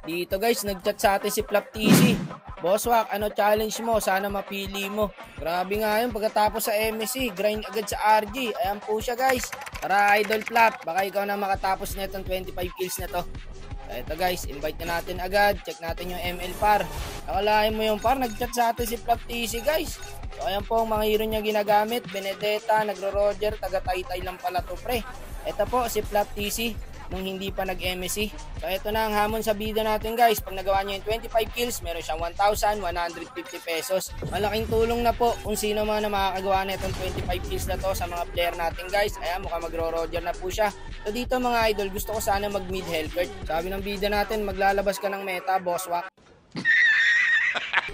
Dito guys, nagchat sa atin si Flap TC. Bosswak, ano challenge mo? Sana mapili mo. Grabe nga yun, pagkatapos sa MSC, grind agad sa RG. Ayan po siya guys. Tara Idol Flap, baka ikaw na makatapos na itong 25 kills na to. Ito guys, invite na natin agad. Check natin yung ML par. Nakalain mo yung par, nagchat sa atin si Flap TC guys. So ayan po ang mga hero niya ginagamit. Benedetta, Nagro-Roger, taga-Taytay lang pala to pre. Ito po si Flap TC nung hindi pa nag-MSC. So ito na ang hamon sa bida natin guys. Pag nagawa niya yung 25 kills, meron siyang 1,150 pesos. Malaking tulong na po kung sino man na makakagawa na itong 25 kills na to sa mga player natin guys. Ayan, mukhang magro-Roger na po siya. So dito mga idol, gusto ko sana mag-mid Hellcurt. Sabi ng bida natin, maglalabas ka ng meta, Bosswak.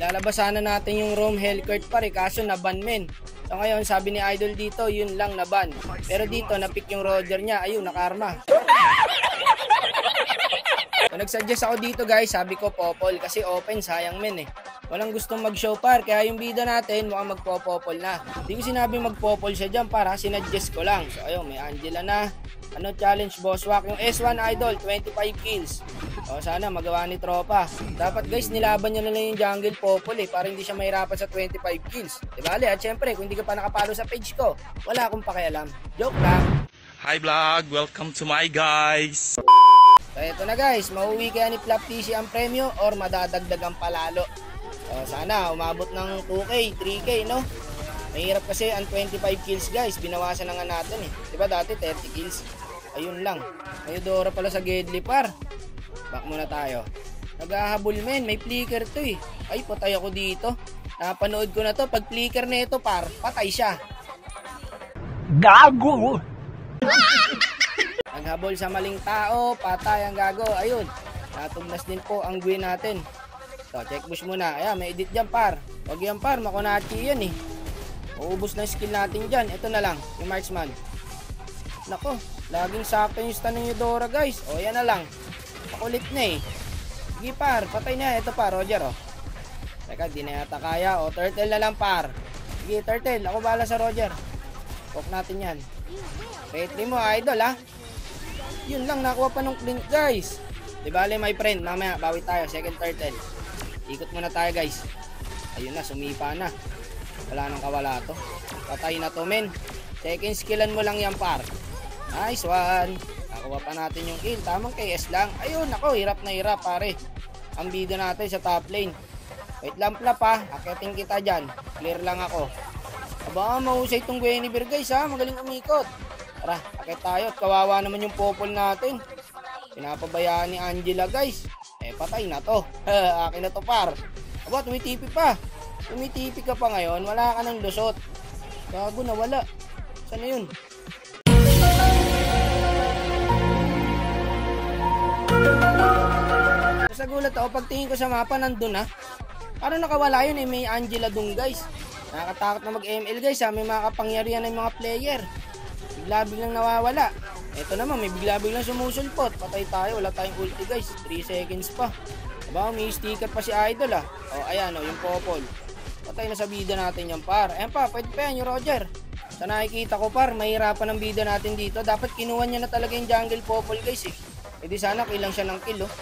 Lalabas sana natin yung Roam Hellcurt pare, kaso naban men. So ngayon, sabi ni Idol dito, yun lang naban. Pero dito, napick yung Roger niya. Ayun, nakarma. So nagsuggest ako dito guys, sabi ko popol. Kasi open, sayang men eh. Walang gustong mag-show par. Kaya yung bida natin, mukhang magpo-popol na. Hindi ko sinabi magpopol siya dyan para sinuggest ko lang. So ayun, may Angela na. Ano challenge Bosswak? Yung S1 Idol, 25 kills. O sana magawa ni tropa. Dapat guys, nilaban niya na lang yung jungle popol eh, para hindi siya mahirapan sa 25 kills. Diba Ali? At syempre, kung hindi ka pa nakapalo sa page ko, wala akong pakialam. Joke lang. Hi vlog, welcome to my guys. So eto na guys, mauwi kaya ni Flap TC ang premyo or madadagdag ang palalo. So sana umabot ng 2K, 3K no? Mahirap kasi ang 25 kills guys, binawasan na nga natin eh. Diba dati 30 kills? Ayun lang. Ayudora pala sa Gedli par. Back muna tayo. Naghahabol men, may flicker to eh. Ay, patay ako dito. Napanood ko na to, pag flicker na ito par, patay siya. Gago! Naghabol sa maling tao, patay ang gago. Ayun, natugnas din po ang Gwen natin. So, check push muna. Ayan, may edit dyan par. Huwag yan par, makunachi yan eh. Uubos na skill natin dyan. Ito na lang, yung marksman. Nako, laging sakto yung stun ng Eudora guys. O, yan na lang. Pakulit na eh. Sige par, patay na. Ito par, Roger oh. Teka, di na yata kaya. O, turtle na lang par. Sige, turtle. Ako bahala sa Roger. Poke natin yan. Petri mo, idol ha. Yun lang, nakuha pa ng clint guys. Di bale my friend, mamaya bawi tayo. Second turtle. Ikot muna tayo guys. Ayun na, sumipa na. Wala nang kawala to. Patay na to men. Second skillan mo lang yan par. Nice one. Nakuha pa natin yung kill. Tamang KS lang. Ayun ako, hirap na hirap pare. Ang bida natin sa top lane. Wait lang Flap ha. Akitin kita dyan. Clear lang ako. Aba, mahusay itong Guinevere guys ha. Magaling umikot. Tara, akit tayo. Kawawa naman yung popol natin. Pinapabayaan ni Angela guys. Eh, patay na to. Akin na to par. Aba, tumitipi pa. Tumitipi ka pa ngayon. Wala ka ng lusot. Gago na wala. Sana yun? Sa gulat ako, pagtingin ko sa mapa, nandun na. Parang nakawala yun eh, may Angela dun guys. Nakakatakot na mag-ML guys ha, may mga kapangyarihan ng mga player. Bigla-biglang nawawala. Eto naman, may bigla-biglang sumusulpot. Patay tayo, wala tayong ulti guys. 3 seconds pa. Diba, may sticker pa si Idol ha. O, ayan o, yung popol. Patay na sa bida natin yung par. Ayan pa, pwede pa yan yung Roger. Sa nakikita ko par, mahirapan ang bida natin dito. Dapat kinuha niya na talaga yung jungle popol guys eh. E di sana kilang siya ng kill oh.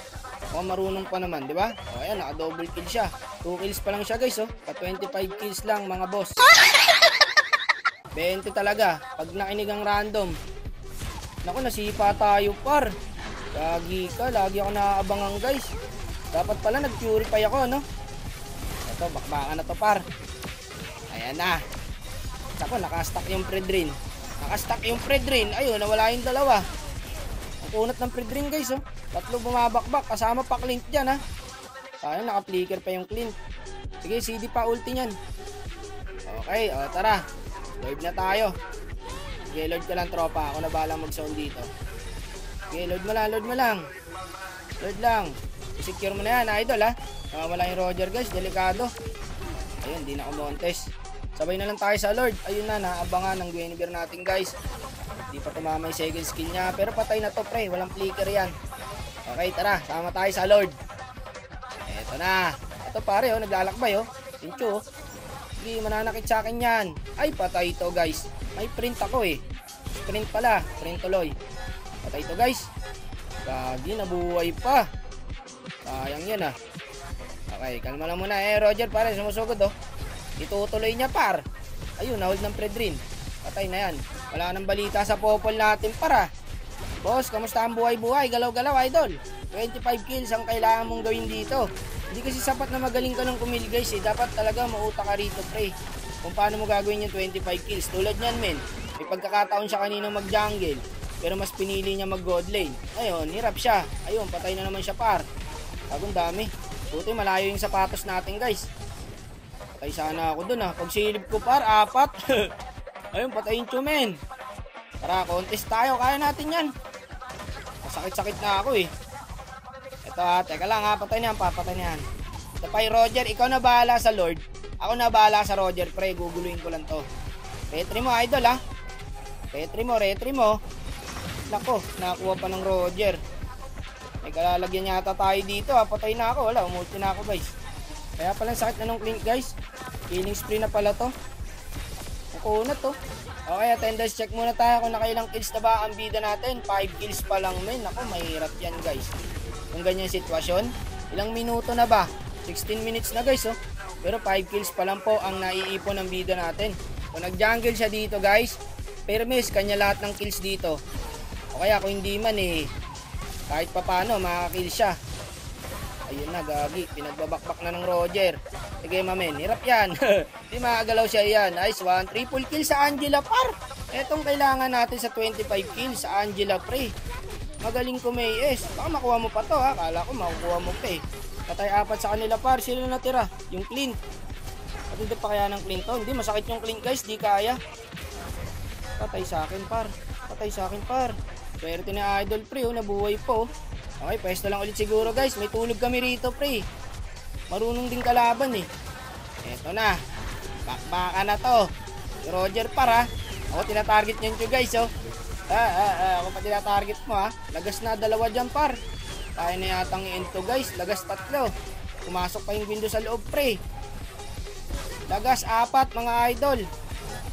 O marunong pa naman, di ba? O ayan, naka-double kill siya. 2 kills pa lang siya guys oh. Pa 25 kills lang mga boss. 20 talaga pag nakinig ang random. Naku, nasipa tayo par. Lagi ka, lagi ako naaabangan guys. Dapat pala nag-purify ako no. Ito, bakbakan na to par. Ayan na. Naku, nakastack yung Predrin. Nakastack yung Predrin. Ayun, nawala yung dalawa. Ang kunat ng Predrin guys oh. Tatlo bumabakbak, kasama pa Clint dyan ha. Sayang, naka-flicker pa yung Clint. Sige, CD pa ulti nyan. Okay, o tara. Lord na tayo. Sige, Lord ka lang tropa. Ako na bahala mag-zone dito. Sige, Lord mo lang, Lord mo lang. Lord lang. I-secure mo na yan, idol ha. Wala yung Roger guys, delikado. Ayun, di na kumontes. Sabay na lang tayo sa Lord. Ayun na, naabangan ng Guinevere natin guys. Di pa tumama yung second skill niya. Pero patay na to pre, walang flicker yan. Okay, tara, sama tayo sa Lord. Eto na. Ito pare, oh, naglalakbay, oh. Pincho, oh. Hindi, mananakit sa akin yan. Ay, patay ito, guys. May print ako, eh. Sprint pala. Sprint tuloy. Patay ito, guys. Gagi, nabuhay pa. Sayang yun ah. Okay, kalma lang muna. Roger pare, sumusugod oh. Itutuloy niya par. Ayun, nahold ng Fredrin. Patay na yan. Wala nang balita sa popol natin para. Boss, kamusta ang buhay-buhay? Galaw-galaw idol. 25 kills ang kailangan mong gawin dito. Hindi kasi sapat na magaling ka ng kumil guys eh. Dapat talaga mauta ka rito pre. Kung paano mo gagawin yung 25 kills. Tulad nyan men. May pagkakataon siya kanina mag-jungle. Pero mas pinili niya mag-god lane. Ayun, hirap siya. Ayun, patay na naman siya par. Bagong dami. Buti malayo yung sapatos natin guys. Patay sana ako dun ah. Pag silip ko par, 4. Ayun, patayin men. Tara, contest tayo. Kaya natin yan. Masakit-sakit na ako eh. Ito ha, teka lang ha. Patay na yan pa, patay na yan. Ito pa Roger, ikaw na bahala sa Lord. Ako na bahala sa Roger, pre. Guguluhin ko lang to. Retry mo idol ha. Retry mo. Nako, nakakuha pa ng Roger. May kalalagyan yata tayo dito ha. Patay na ako, wala, umulti na ako guys. Kaya palang sakit na nung clean guys. Killing spree na pala to. Kukunat to. Okay, attendance check muna tayo kung nakailang kills na ba ang bida natin. 5 kills pa lang men. Nako, mahirap yan guys. Kung ganyan sitwasyon. Ilang minuto na ba? 16 minutes na guys oh. Pero 5 kills pa lang po ang naiipon ng bida natin. Kung nag-jungle siya dito guys, permis kanya lahat ng kills dito. O kaya kung hindi man eh, kahit pa paano makakill siya. Ayun na, gagi. Pinagbabakbak na ng Roger. Sige, mamen. Hirap yan. Di makagalaw siya yan. Nice one. Triple kill sa Angela par. Etong kailangan natin sa 25 kills sa Angela pre. Magaling kumayes. Baka makuha mo pa to ha. Kala ko makukuha mo pa eh. Patay 4 sa kanila par. Sila natira. Yung clean. Patindi pa kaya ng clean to. Hindi, masakit yung clean guys. Di kaya. Patay sa akin par. Swerte ni idol pre. Oh, nabuhay po. Okay, pwesto lang ulit siguro guys. May tulog kami rito pre. Marunong din kalaban eh. Eto na. Bakbaka na to. Si Roger para. Ako tinatarget niyan nyo guys oh. Ako pa tinatarget mo ha. Lagas na 2 dyan par. Kaya na yatang i-end to guys. Lagas 3. Pumasok pa yung window sa loob pre. Lagas 4 mga idol.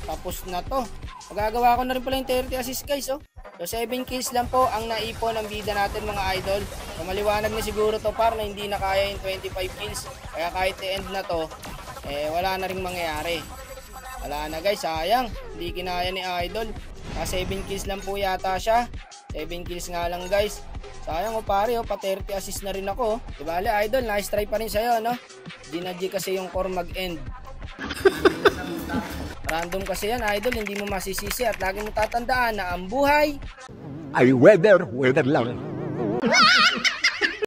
Tapos na to. Magagawa ko na rin pala yung 30 assist guys oh. So 7 kills lang po ang naipon ng bida natin mga idol. So maliwanag na siguro to par na hindi na kaya yung 25 kills. Kaya kahit i-end na to, eh wala na ring mangyayari. Wala na guys, sayang. Hindi kinaya ni idol. 7 kills lang po yata siya. 7 kills nga lang guys. Sayang pare pa 30 assist na rin ako. Dibale idol, nice try pa rin sa'yo no. Ginadji kasi yung core mag-end. Random kasi yan idol, hindi mo masisisi at lagi mo tatandaan na ang buhay ay weather lang.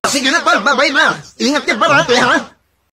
Sige na, babay na. Ingat ka parati ha.